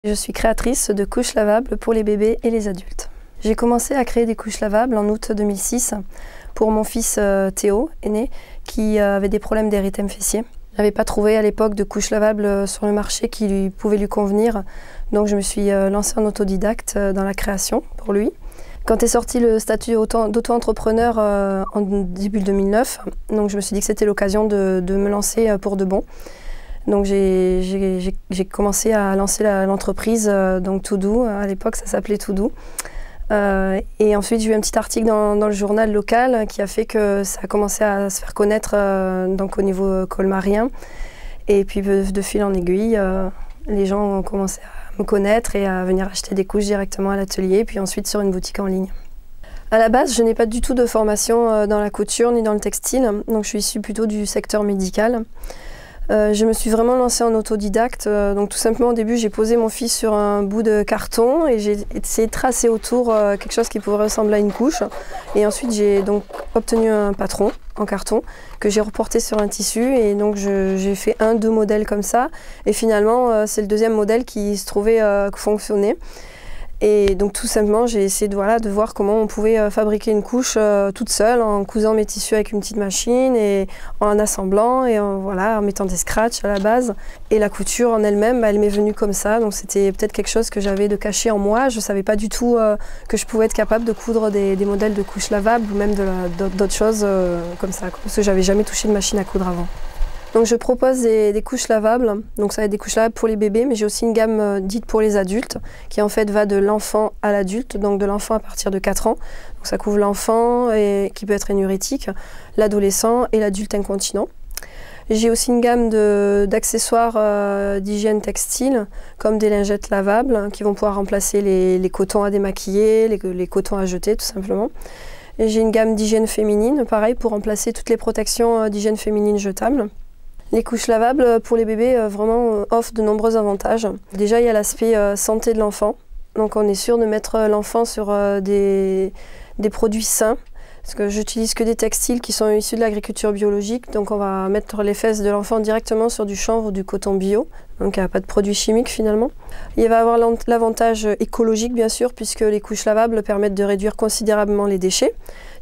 Je suis créatrice de couches lavables pour les bébés et les adultes. J'ai commencé à créer des couches lavables en août 2006 pour mon fils Théo, aîné, qui avait des problèmes d'érythème fessier. Je n'avais pas trouvé à l'époque de couches lavables sur le marché qui pouvait lui convenir, donc je me suis lancée en autodidacte dans la création pour lui. Quand est sorti le statut d'auto-entrepreneur en début 2009, donc je me suis dit que c'était l'occasion de me lancer pour de bon. Donc j'ai commencé à lancer l'entreprise, donc Todo, à l'époque ça s'appelait Todo. Et ensuite j'ai eu un petit article dans le journal local qui a fait que ça a commencé à se faire connaître donc au niveau colmarien. Et puis de fil en aiguille, les gens ont commencé à me connaître et à venir acheter des couches directement à l'atelier, puis ensuite sur une boutique en ligne. À la base, je n'ai pas du tout de formation dans la couture ni dans le textile, donc je suis issue plutôt du secteur médical. Je me suis vraiment lancée en autodidacte, donc tout simplement au début j'ai posé mon fils sur un bout de carton et j'ai essayé de tracer autour quelque chose qui pouvait ressembler à une couche, et ensuite j'ai donc obtenu un patron en carton que j'ai reporté sur un tissu, et donc j'ai fait 2 modèles comme ça, et finalement c'est le deuxième modèle qui se trouvait fonctionner. Et donc tout simplement j'ai essayé de voir comment on pouvait fabriquer une couche toute seule en cousant mes tissus avec une petite machine et en assemblant et en mettant des scratchs à la base. Et la couture en elle-même, elle m'est venue comme ça, donc c'était peut-être quelque chose que j'avais de caché en moi. Je ne savais pas du tout que je pouvais être capable de coudre des modèles de couches lavables ou même d'autres choses comme ça, parce que j'avais jamais touché de machine à coudre avant. Donc je propose des couches lavables, donc ça va être des couches lavables pour les bébés, mais j'ai aussi une gamme dite pour les adultes, qui en fait va de l'enfant à l'adulte, donc de l'enfant à partir de 4 ans. Donc ça couvre l'enfant qui peut être énurétique, l'adolescent et l'adulte incontinent. J'ai aussi une gamme d'accessoires d'hygiène textile, comme des lingettes lavables, qui vont pouvoir remplacer les cotons à démaquiller, les cotons à jeter tout simplement. Et j'ai une gamme d'hygiène féminine, pareil, pour remplacer toutes les protections d'hygiène féminine jetables. Les couches lavables pour les bébés vraiment offrent de nombreux avantages. Déjà, il y a l'aspect santé de l'enfant. Donc on est sûr de mettre l'enfant sur des produits sains, parce que j'utilise que des textiles qui sont issus de l'agriculture biologique. Donc on va mettre les fesses de l'enfant directement sur du chanvre ou du coton bio. Donc il n'y a pas de produits chimiques finalement. Il va y avoir l'avantage écologique bien sûr, puisque les couches lavables permettent de réduire considérablement les déchets.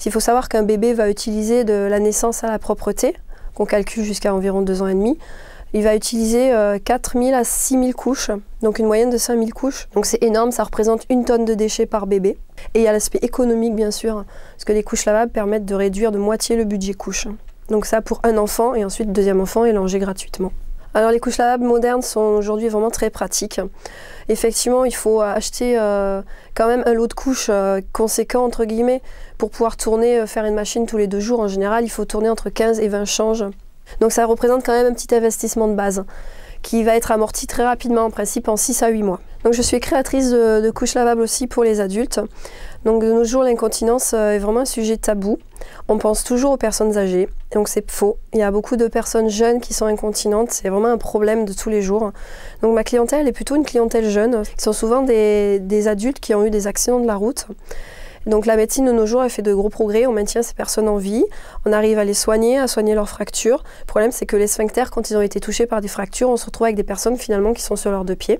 Il faut savoir qu'un bébé va utiliser de la naissance à la propreté, qu'on calcule jusqu'à environ 2 ans et demi. Il va utiliser 4000 à 6000 couches, donc une moyenne de 5000 couches. Donc c'est énorme, ça représente 1 tonne de déchets par bébé. Et il y a l'aspect économique bien sûr, parce que les couches lavables permettent de réduire de moitié le budget couche. Donc ça pour un enfant, et ensuite le deuxième enfant est longé gratuitement. Alors les couches lavables modernes sont aujourd'hui vraiment très pratiques. Effectivement, il faut acheter quand même un lot de couches conséquent entre guillemets pour pouvoir tourner, faire une machine tous les 2 jours. En général, il faut tourner entre 15 et 20 changes. Donc ça représente quand même un petit investissement de base qui va être amorti très rapidement, en principe en 6 à 8 mois. Donc je suis créatrice de couches lavables aussi pour les adultes. Donc de nos jours, l'incontinence est vraiment un sujet tabou. On pense toujours aux personnes âgées, donc c'est faux. Il y a beaucoup de personnes jeunes qui sont incontinentes, c'est vraiment un problème de tous les jours. Donc ma clientèle est plutôt une clientèle jeune, qui sont souvent des adultes qui ont eu des accidents de la route. Donc la médecine de nos jours, elle fait de gros progrès, on maintient ces personnes en vie, on arrive à les soigner, à soigner leurs fractures. Le problème, c'est que les sphincters, quand ils ont été touchés par des fractures, on se retrouve avec des personnes finalement qui sont sur leurs 2 pieds,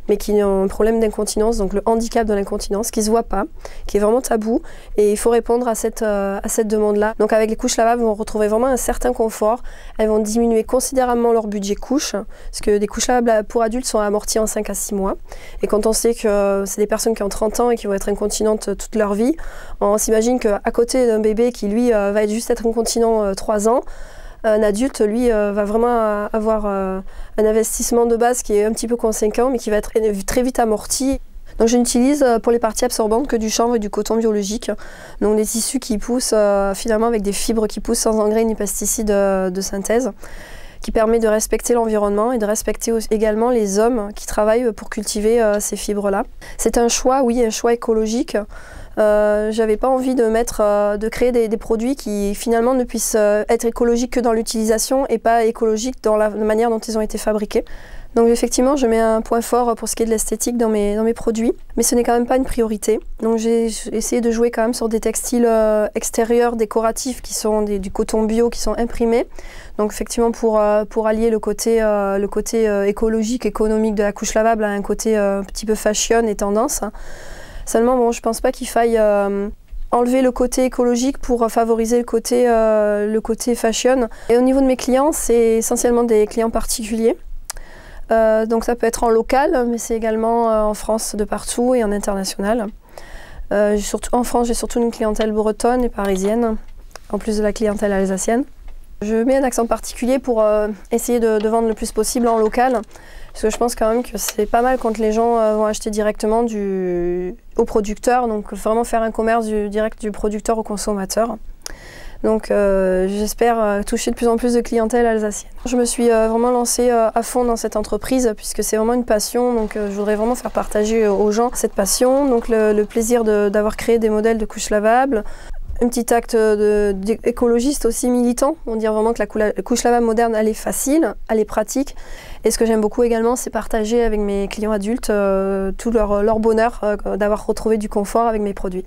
mais qui ont un problème d'incontinence, donc le handicap de l'incontinence, qui ne se voit pas, qui est vraiment tabou, et il faut répondre à cette demande-là. Donc avec les couches lavables, on retrouver vraiment un certain confort, elles vont diminuer considérablement leur budget couche, parce que des couches lavables pour adultes sont amorties en 5 à 6 mois, et quand on sait que c'est des personnes qui ont 30 ans et qui vont être incontinentes toute leur vie, on s'imagine qu'à côté d'un bébé qui lui va juste être incontinent 3 ans, un adulte, lui, va vraiment avoir un investissement de base qui est un petit peu conséquent, mais qui va être très vite amorti. Donc je n'utilise pour les parties absorbantes que du chanvre et du coton biologique, donc des tissus qui poussent finalement avec des fibres qui poussent sans engrais ni pesticides de synthèse, qui permet de respecter l'environnement et de respecter également les hommes qui travaillent pour cultiver ces fibres-là. C'est un choix, oui, un choix écologique. J'avais pas envie de créer des produits qui finalement ne puissent être écologiques que dans l'utilisation et pas écologiques dans la manière dont ils ont été fabriqués. Donc effectivement, je mets un point fort pour ce qui est de l'esthétique dans mes produits, mais ce n'est quand même pas une priorité. Donc j'ai essayé de jouer quand même sur des textiles extérieurs décoratifs qui sont du coton bio, qui sont imprimés. Donc effectivement pour allier le côté écologique, économique de la couche lavable à un côté un petit peu fashion et tendance. Seulement, bon, je pense pas qu'il faille enlever le côté écologique pour favoriser le côté fashion. Et au niveau de mes clients, c'est essentiellement des clients particuliers. Donc ça peut être en local, mais c'est également en France de partout et en international. En France, j'ai surtout une clientèle bretonne et parisienne, en plus de la clientèle alsacienne. Je mets un accent particulier pour essayer de vendre le plus possible en local, parce que je pense quand même que c'est pas mal quand les gens vont acheter directement au producteur, donc vraiment faire un commerce direct du producteur au consommateur. Donc j'espère toucher de plus en plus de clientèle alsacienne. Je me suis vraiment lancée à fond dans cette entreprise puisque c'est vraiment une passion, donc je voudrais vraiment faire partager aux gens cette passion, donc le plaisir d'avoir créé des modèles de couches lavables. Un petit acte d'écologiste aussi militant, on dirait vraiment que la couche lavable moderne, elle est facile, elle est pratique. Et ce que j'aime beaucoup également, c'est partager avec mes clients adultes tout leur bonheur d'avoir retrouvé du confort avec mes produits.